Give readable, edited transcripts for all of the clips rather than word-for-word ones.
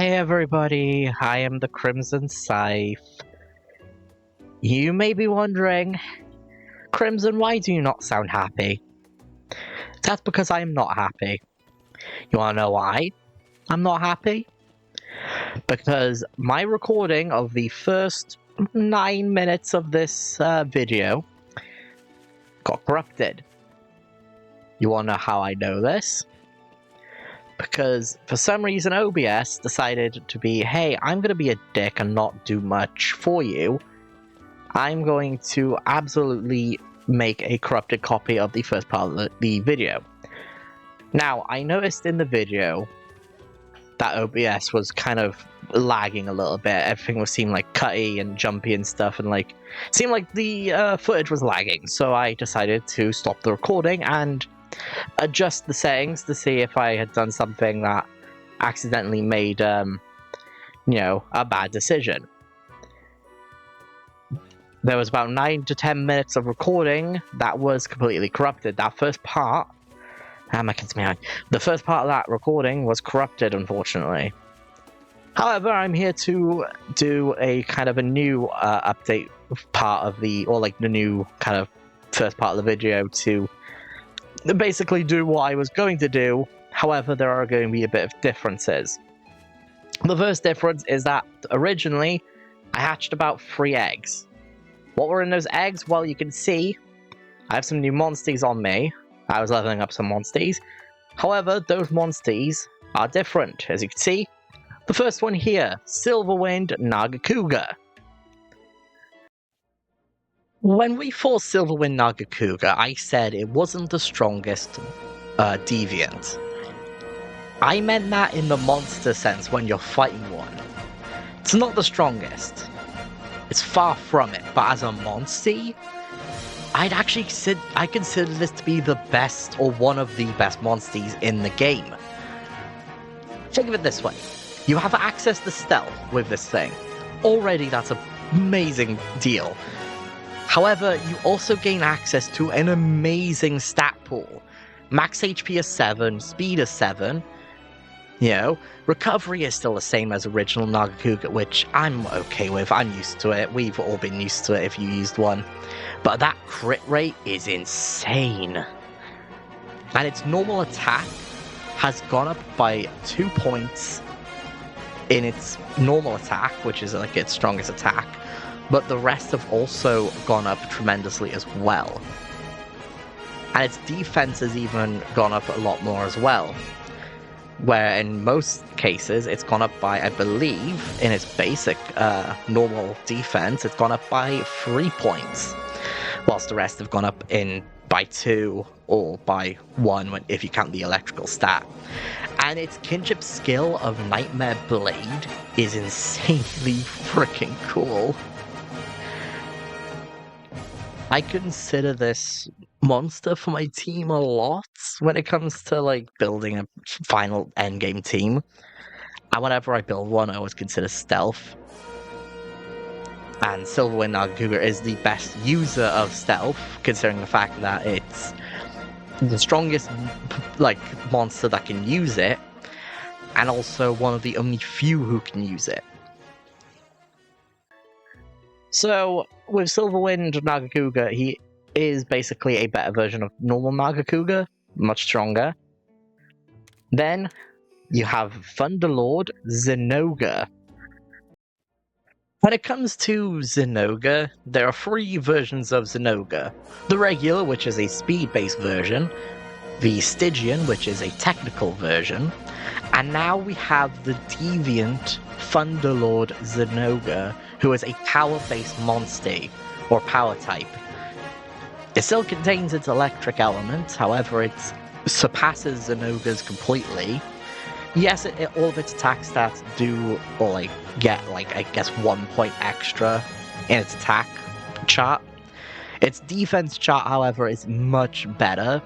Hi everybody, I am the Crimson Scythe. You may be wondering, Crimson, why do you not sound happy? That's because I am not happy. You wanna know why I'm not happy? Because my recording of the first 9 minutes of this video got corrupted. You wanna know how I know this? Because for some reason OBS decided to be, hey, I'm gonna be a dick and not do much for you. I'm going to absolutely make a corrupted copy of the first part of the video. Now, I noticed in the video that OBS was kind of lagging a little bit. Everything was seeming like cutty and jumpy and stuff, and like it seemed like the footage was lagging. So I decided to stop the recording and adjust the settings to see if I had done something that accidentally made, a bad decision. There was about 9 to 10 minutes of recording that was completely corrupted. That first part, the first part of that recording was corrupted, unfortunately. However, I'm here to do a kind of a new update part of the new kind of first part of the video to basically do what I was going to do. However, there are going to be a bit of differences. The first difference is that originally I hatched about 3 eggs. What were in those eggs? Well, you can see I have some new monsties on me. I was leveling up some monsties. However, those monsties are different. As you can see, the first one here, Silverwind Nagakuga. When we fought Silverwind Nagakuga, I said it wasn't the strongest deviant. I meant that in the monster sense when you're fighting one. It's not the strongest. It's far from it, but as a monstie, I consider this to be the best or one of the best monsties in the game. Think of it this way. You have access to stealth with this thing. Already that's an amazing deal. However, you also gain access to an amazing stat pool. Max HP is 7, speed is 7. Recovery is still the same as original Nagakuga, which I'm okay with. I'm used to it. We've all been used to it if you used one. But that crit rate is insane. And its normal attack has gone up by 2 points in its normal attack, which is like its strongest attack. But the rest have also gone up tremendously as well. And its defense has even gone up a lot more as well. Where in most cases it's gone up by, I believe, in its basic normal defense, it's gone up by 3 points. Whilst the rest have gone up by 2 or by 1 if you count the electrical stat. And its kinship skill of Nightmare Blade is insanely freaking cool. I consider this monster for my team a lot when it comes to building a final endgame team. And whenever I build one, I always consider stealth. And Silverwind Nagakuga is the best user of stealth, considering the fact that it's the strongest monster that can use it, and also one of the only few who can use it. So, with Silverwind Nagakuga, he is basically a better version of normal Nagakuga, much stronger. Then, you have Thunderlord Zinogre. When it comes to Zinogre, there are 3 versions of Zinogre. The regular, which is a speed-based version, the Stygian, which is a technical version, and now we have the Deviant Thunderlord Zinogre, who is a power-based monster, or power type. It still contains its electric element, however it surpasses Zinogre's completely. Yes, all of its attack stats do, get, I guess 1 point extra in its attack chart. Its defense chart, however, is much better,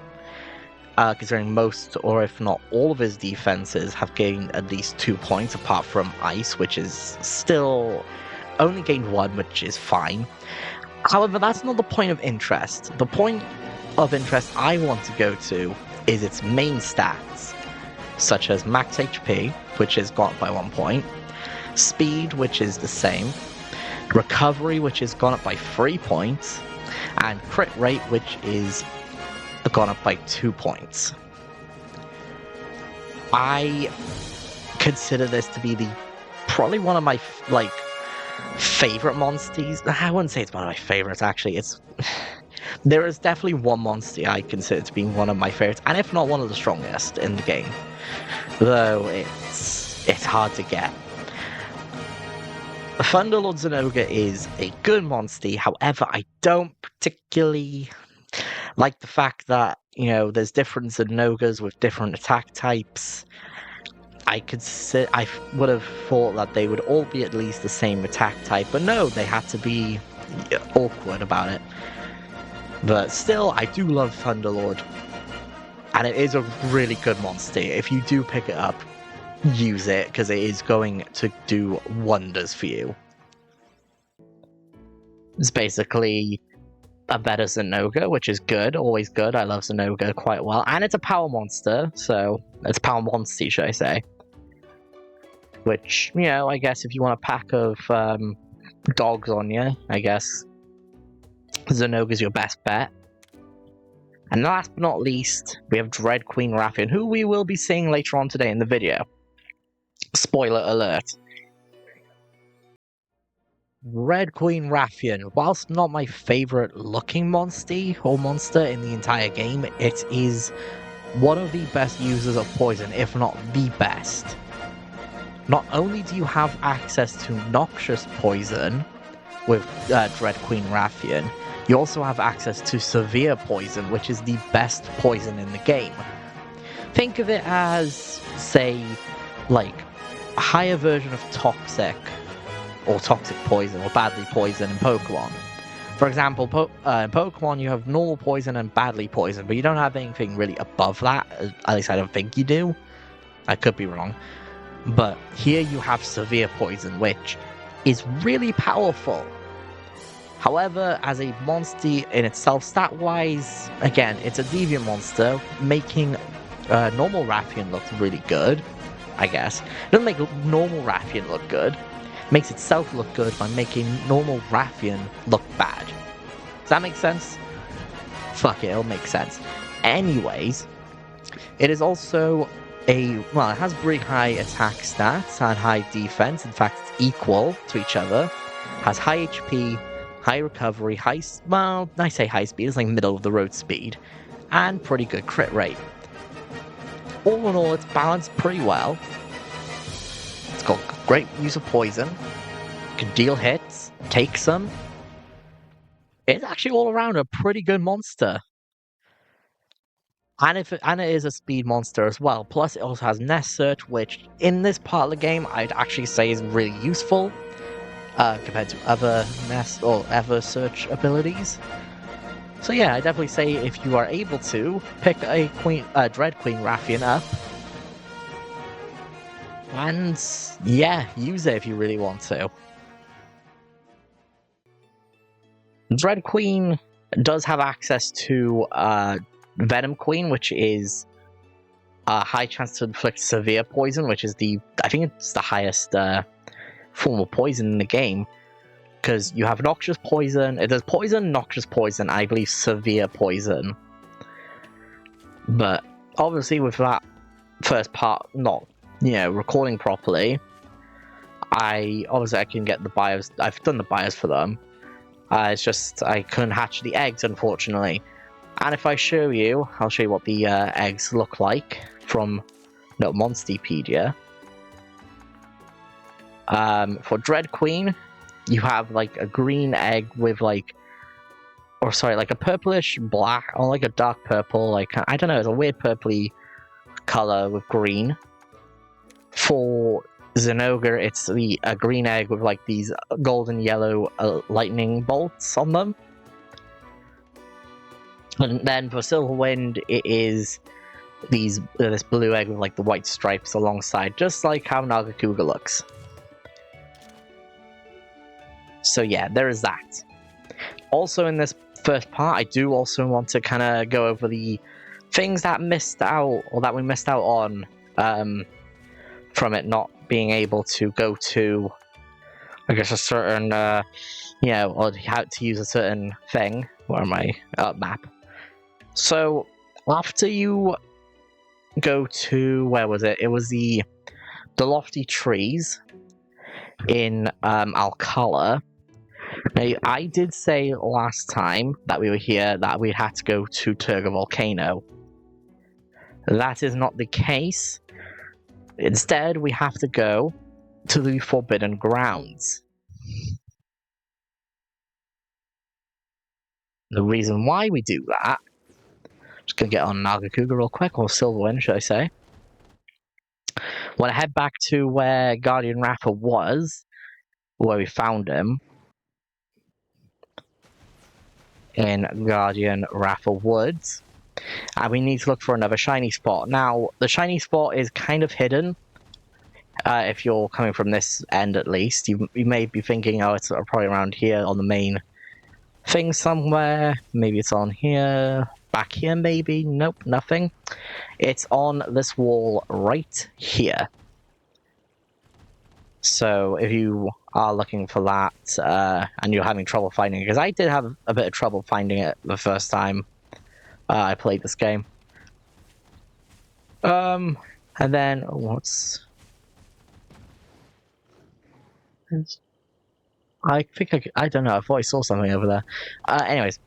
considering most, or if not all of his defenses have gained at least 2 points, apart from Ice, which is still only gained 1, which is fine. However, that's not the point of interest. The point of interest I want to go to is its main stats. such as max HP, which is gone up by 1 point, speed, which is the same, recovery, which is gone up by 3 points, and crit rate, which is gone up by 2 points. I consider this to be probably one of my favorite monsters. I wouldn't say it's one of my favorites, actually. There is definitely one monster I consider to be one of my favorites, and if not one of the strongest in the game, though it's hard to get. Thunderlord Zinogre is a good monster. However, I don't particularly like the fact that, there's different Zinogres with different attack types. I would have thought that they would all be at least the same attack type, but no, they had to be awkward about it. But still, I do love Thunderlord, and it is a really good monster. If you do pick it up, use it, because it is going to do wonders for you. It's basically a better Zinogre, which is good, always good. I love Zinogre quite well, and it's a power monster, so it's a power monster, should I say. Which, I guess if you want a pack of dogs on you, I guess Zinogre's your best bet. And last but not least, we have Dread Queen Raffian, who we will be seeing later on today in the video. Spoiler alert. Red Queen Raffian, whilst not my favourite looking monster in the entire game, it is one of the best users of poison, if not the best. Not only do you have access to noxious poison with Dread Queen Raffian, you also have access to severe poison, which is the best poison in the game. Think of it as, say, like a higher version of toxic poison or badly poison in Pokemon. For example, in Pokemon you have normal poison and badly poison, but you don't have anything really above that, at least I don't think you do. I could be wrong. But here you have severe poison, which is really powerful. However, as a monster in itself, stat-wise, again, it's a Deviant monster, making normal Raffian look really good, I guess. It doesn't make normal Raffian look good. It makes itself look good by making normal Raffian look bad. Does that make sense? Fuck it, it'll make sense. Anyways, it is also it has pretty high attack stats and high defense. In fact, it's equal to each other. Has high HP, high recovery, I say high speed, it's like middle of the road speed, and pretty good crit rate. All in all, it's balanced pretty well. It's got great use of poison, can deal hits, take some. It's actually all around a pretty good monster. And it is a speed monster as well. Plus, it also has Nest Search, which in this part of the game, I'd actually say is really useful compared to other Nest or Ever Search abilities. So yeah, I definitely say if you are able to, pick a Dread Queen Raffian up. And yeah, use it if you really want to. Dread Queen does have access to Venom Queen, which is a high chance to inflict severe poison, which is I think it's the highest form of poison in the game. Because you have noxious poison, there's poison, noxious poison, I believe severe poison. But obviously with that first part not, recording properly, I can get the bios, I've done the bios for them. It's just I couldn't hatch the eggs, unfortunately. And if I show you, I'll show you what the eggs look like from Monsterpedia. For Dread Queen, you have like a green egg with like a purplish black, or like a dark purple, I don't know, it's a weird purpley color with green. For Zinogre, it's a green egg with like these golden yellow lightning bolts on them. And then for Silverwind, it is this blue egg with like the white stripes alongside, just like how Nagakuga looks. So yeah, there is that. Also in this first part, I do also want to kind of go over the things that we missed out on from it not being able to go to, I guess, a certain, or how to use a certain thing. Where am I? Map. So, after you go to, where was it? It was the lofty trees in Alcala. Now, I did say last time that we were here that we had to go to Turga Volcano. That is not the case. Instead, we have to go to the Forbidden Grounds. The reason why we do that, just gonna get on Nagakuga real quick, or Silverwind, should I say. When I head back to where Guardian Rapper was, where we found him, in Guardian Rapper Woods, and we need to look for another shiny spot. Now, the shiny spot is kind of hidden. If you're coming from this end, at least, you may be thinking, oh, it's probably around here on the main thing somewhere. Maybe it's on here, back here, maybe. Nope, nothing. It's on this wall right here. So if you are looking for that and you're having trouble finding it, because I did have a bit of trouble finding it the first time I played this game. And then what's... I think I don't know, I thought I saw something over there. Anyways,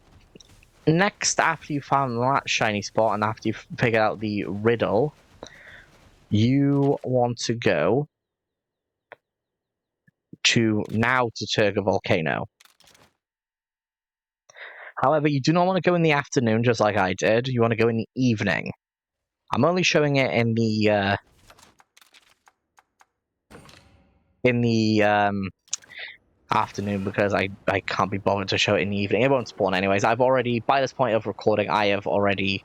next, after you found that shiny spot and after you've figured out the riddle, you want to go to Turga Volcano. However, you do not want to go in the afternoon, just like I did. You want to go in the evening. I'm only showing it in the afternoon because I can't be bothered to show it in the evening. It won't spawn anyways. I've already, by this point of recording, I have already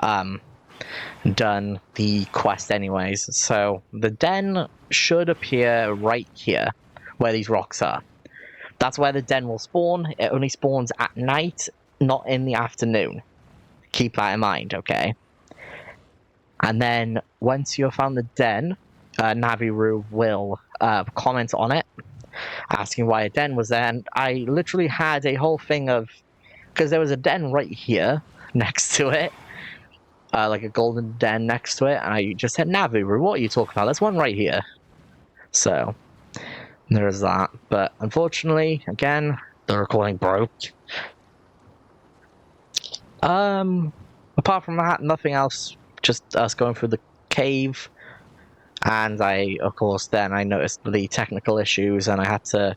done the quest anyways. So the den should appear right here, where these rocks are. That's where the den will spawn. It only spawns at night, not in the afternoon. Keep that in mind, okay? And then once you've found the den, Naviru will comment on it, asking why a den was there. And I literally had a whole thing of, because there was a den right here next to it, like a golden den next to it, and I just said, Naviru, what are you talking about? There's one right here. So there's that. But unfortunately, again, the recording broke. Apart from that, nothing else. Just us going through the cave. And of course, then I noticed the technical issues and I had to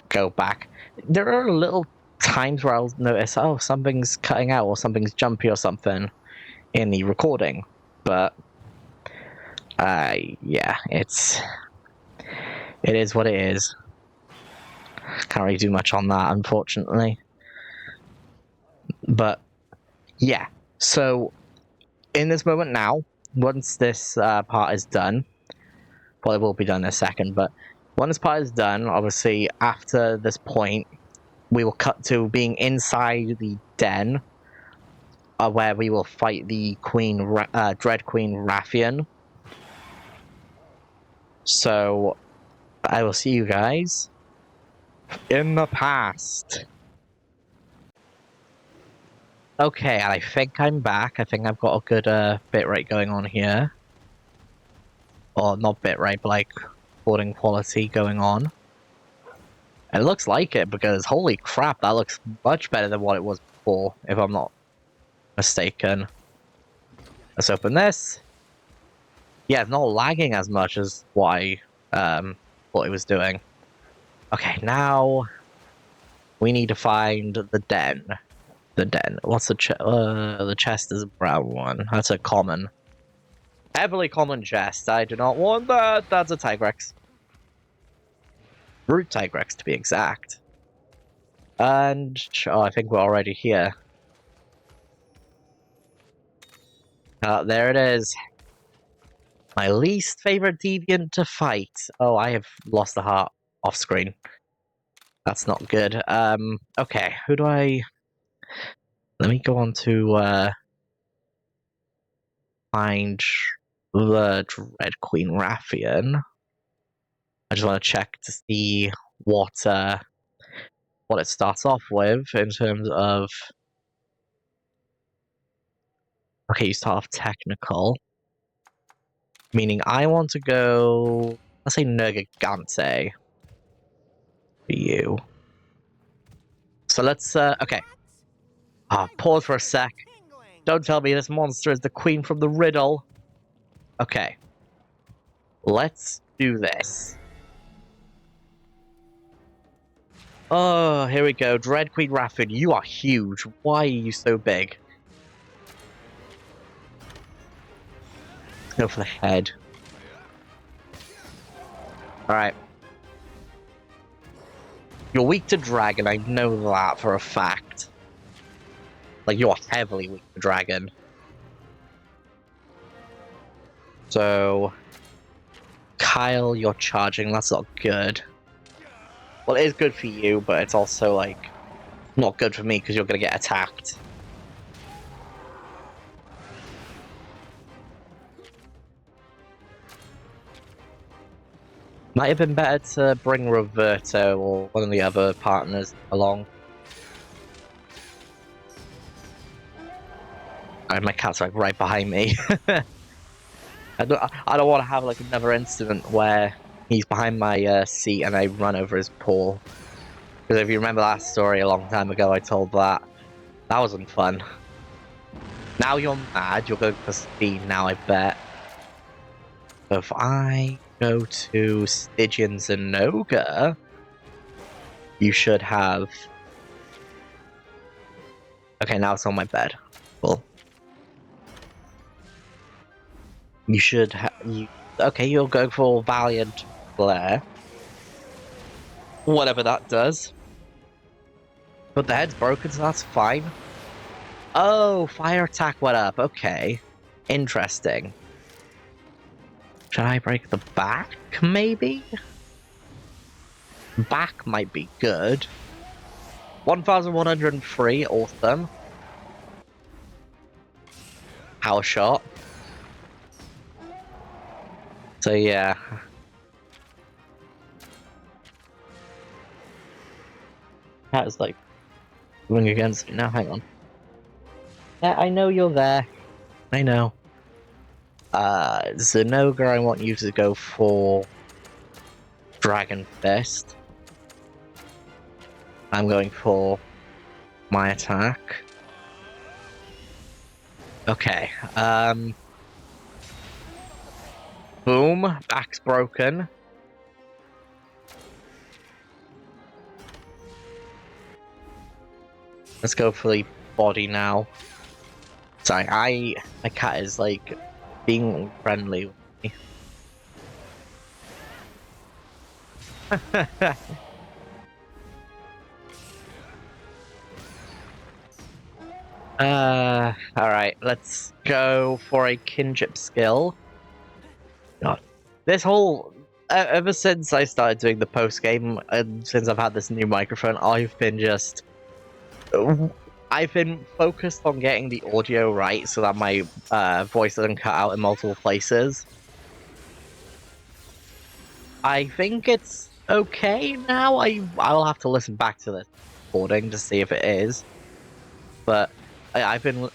go back. There are little times where I'll notice, oh, something's cutting out or something's jumpy or something in the recording. But, yeah, it is what it is. Can't really do much on that, unfortunately. But, yeah. So, in this moment now, once this part is done, well, it will be done in a second, but when this part is done, obviously, after this point, we will cut to being inside the den, where we will fight the Dread Queen Rathian. So, I will see you guys in the past. Okay, I think I'm back. I think I've got a good bitrate going on here. Or not bitrate, but like recording quality going on. It looks like it because holy crap, that looks much better than what it was before, if I'm not mistaken. Let's open this. Yeah, it's not lagging as much as what I thought it was doing. Okay, now we need to find the den. The den. What's the chest? The chest is a brown one. That's a common. Heavily common chest. I do not want that. That's a Tigrex. Brute Tigrex, to be exact. And oh, I think we're already here. There it is. My least favorite deviant to fight. Oh, I have lost the heart off screen. That's not good. Okay, who do I... Let me go on to find the Dread Queen Raffian. I just want to check to see what it starts off with in terms of. Okay, you start off technical, meaning I want to go. Let's say Nergigante for you. So let's. Okay. Pause for a sec. Don't tell me this monster is the queen from the riddle. Okay. Let's do this. Oh, here we go. Dread Queen Raffin, you are huge. Why are you so big? Let's go for the head. Alright. You're weak to dragon, I know that for a fact. Like, you're heavily weak to dragon. So... Kyle, you're charging, that's not good. Well, it is good for you, but it's also, like, not good for me because you're going to get attacked. Might have been better to bring Roberto or one of the other partners along. Alright, my cat's like right behind me. I don't want to have like another incident where he's behind my seat and I run over his paw. Because if you remember that story a long time ago, I told that. That wasn't fun. Now you're mad, you're going for speed now, I bet. So if I go to Stygian Zenoga, you should have... Okay, now it's on my bed. Cool. You should have... Okay, you'll go for Valiant Flare. Whatever that does. But the head's broken, so that's fine. Oh, fire attack went up. Okay. Interesting. Should I break the back, maybe? Back might be good. 1103, awesome. Power shot. So yeah. That is like going against me now, hang on. Yeah, I know you're there. I know. Zenoga, I want you to go for Dragon Fist. I'm going for my attack. Okay, boom, back's broken. Let's go for the body now. Sorry, my cat is like being friendly with me. Alright, let's go for a kinship skill. God, this whole... ever since I started doing the post-game, and since I've had this new microphone, I've been focused on getting the audio right so that my voice doesn't cut out in multiple places. I think it's okay now. I'll have to listen back to this recording to see if it is. But I've been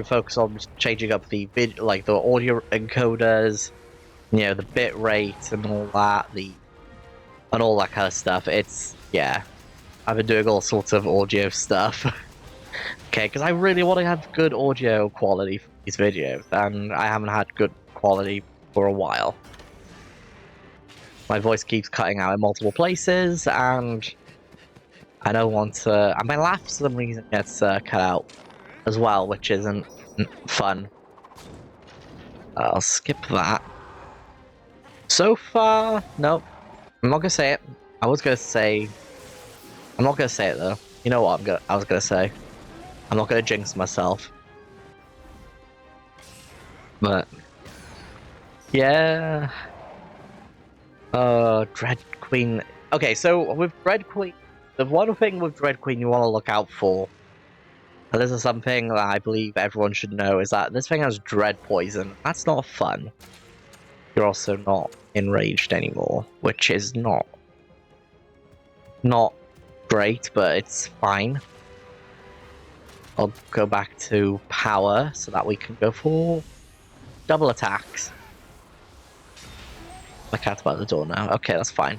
focused on changing up the the audio encoders, you know, the bit rate and all that, and all that kind of stuff. Yeah. I've been doing all sorts of audio stuff. Okay, because I really want to have good audio quality for these videos, and I haven't had good quality for a while. My voice keeps cutting out in multiple places, and I don't want to... And my laugh for some reason gets cut out as well, which isn't fun. I'll skip that. So far, nope. I'm not gonna say it. I was gonna say... I'm not gonna say it though. You know what I was gonna say? I'm not gonna jinx myself. But... yeah... Dread Queen... Okay, so with Dread Queen... The one thing with Dread Queen you want to look out for And this is something that I believe everyone should know, is that this thing has dread poison. That's not fun. You're also not enraged anymore, which is not great, but it's fine. I'll go back to power so that we can go for double attacks. My cat's by the door now. Okay, that's fine.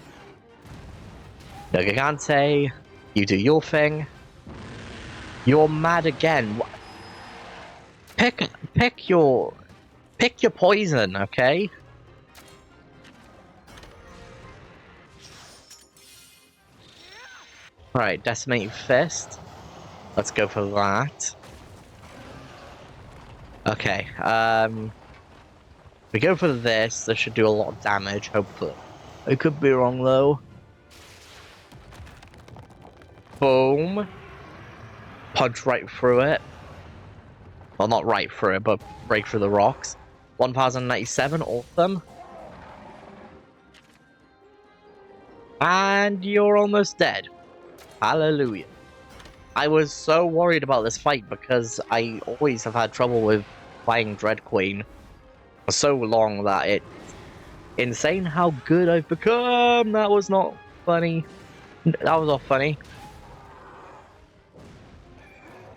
No Gigante, you do your thing. You're mad again. Pick your poison, okay? Alright, Decimating Fist. Let's go for that. Okay, we go for this. This should do a lot of damage, hopefully. I could be wrong, though. Boom. Punch right through it. Well, not right through it, but break through the rocks. 1097, awesome. And you're almost dead. Hallelujah. I was so worried about this fight because I always have had trouble with playing Dread Queen for so long that it's insane how good I've become. That was not funny. That was not funny.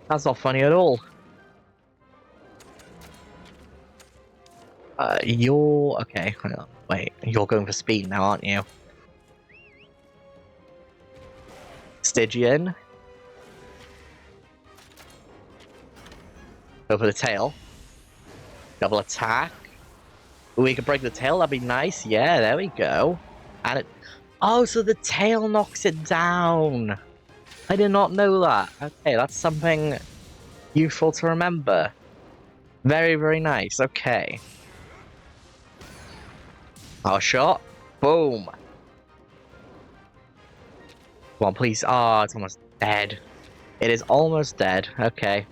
That's not funny at all. You're... Okay, hang on. Wait, you're going for speed now, aren't you? Stygian. Go for the tail. Double attack. We could break the tail, that'd be nice. Yeah, there we go. And it... Oh, so the tail knocks it down. I did not know that. Okay, that's something useful to remember. Very, very nice. Okay. Our shot. Boom. Come on, please. Oh, it's almost dead. It is almost dead. Okay.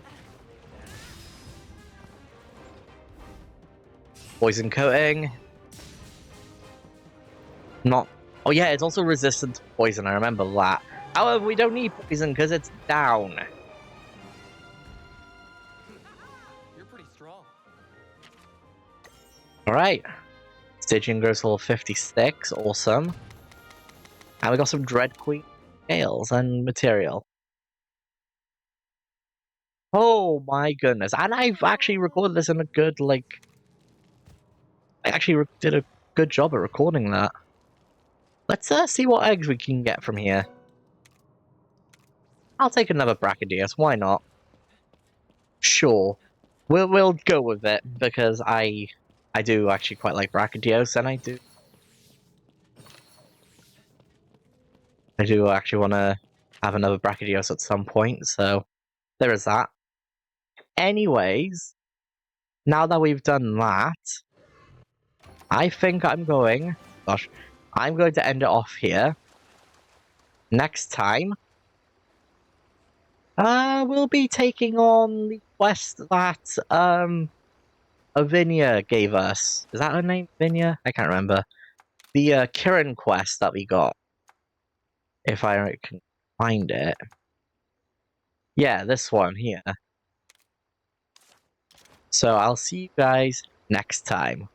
Poison coating. Not... Oh yeah, it's also resistant to poison. I remember that. However, we don't need poison because it's down. You're pretty strong. Alright. Stygian goes level 56. Awesome. And we got some Dread Queen scales and material. Oh my goodness. And I've actually recorded this in a good, like... I actually did a good job at recording that. Let's see what eggs we can get from here. I'll take another Brachydios, why not? Sure. We'll go with it, because I do actually quite like Brachydios, and I do actually want to have another Brachydios at some point, so there is that. Anyways, now that we've done that, I think I'm going to end it off here. Next time, we'll be taking on the quest that, Avinia gave us. Is that her name? Avinia? I can't remember. The, Kirin quest that we got. If I can find it. Yeah, this one here. So I'll see you guys next time.